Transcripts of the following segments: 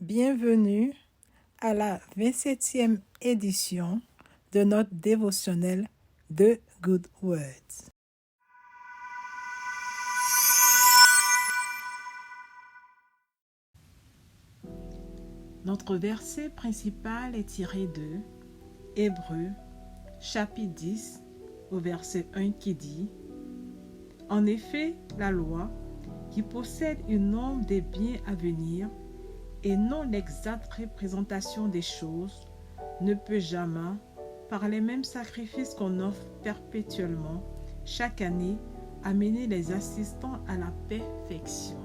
Bienvenue à la 27e édition de notre dévotionnel The Good Words. Notre verset principal est tiré de Hébreux, chapitre 10, au verset 1 qui dit « En effet, la loi, qui possède une norme des biens à venir et non l'exacte représentation des choses, ne peut jamais, par les mêmes sacrifices qu'on offre perpétuellement, chaque année, amener les assistants à la perfection. »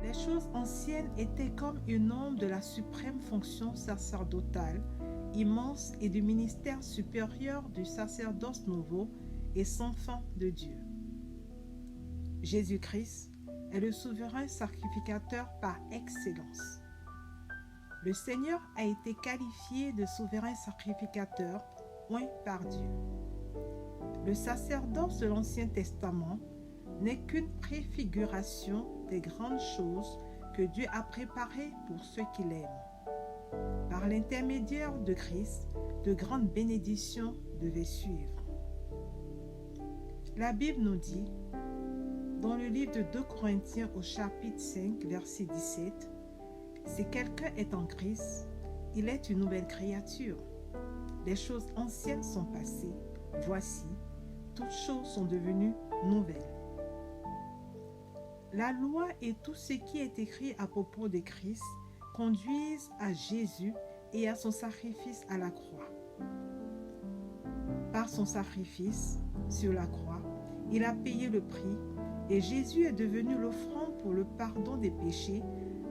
Les choses anciennes étaient comme une ombre de la suprême fonction sacerdotale, immense et du ministère supérieur du sacerdoce nouveau et sans fin de Dieu. Jésus-Christ est le souverain sacrificateur par excellence. Le Seigneur a été qualifié de souverain sacrificateur, oint par Dieu. Le sacerdoce de l'Ancien Testament n'est qu'une préfiguration des grandes choses que Dieu a préparées pour ceux qui l'aiment. Par l'intermédiaire de Christ, de grandes bénédictions devaient suivre. La Bible nous dit, dans le livre de 2 Corinthiens au chapitre 5, verset 17, « Si quelqu'un est en Christ, il est une nouvelle créature. Les choses anciennes sont passées, voici, toutes choses sont devenues nouvelles. » La loi et tout ce qui est écrit à propos de Christ conduisent à Jésus et à son sacrifice à la croix. Par son sacrifice sur la croix, il a payé le prix et Jésus est devenu l'offrande pour le pardon des péchés,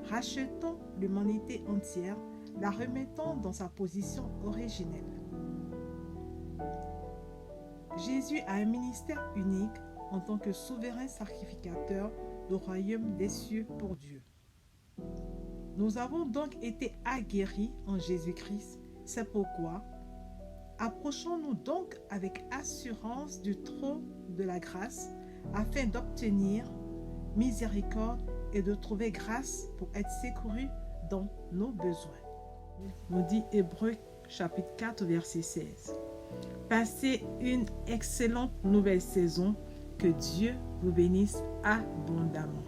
rachetant l'humanité entière, la remettant dans sa position originelle. Jésus a un ministère unique en tant que souverain sacrificateur du royaume des cieux pour Dieu. Nous avons donc été aguerris en Jésus-Christ, c'est pourquoi approchons-nous donc avec assurance du trône de la grâce afin d'obtenir miséricorde et de trouver grâce pour être secourus dans nos besoins. Nous dit Hébreux chapitre 4 verset 16. Passez une excellente nouvelle saison, que Dieu vous bénisse abondamment.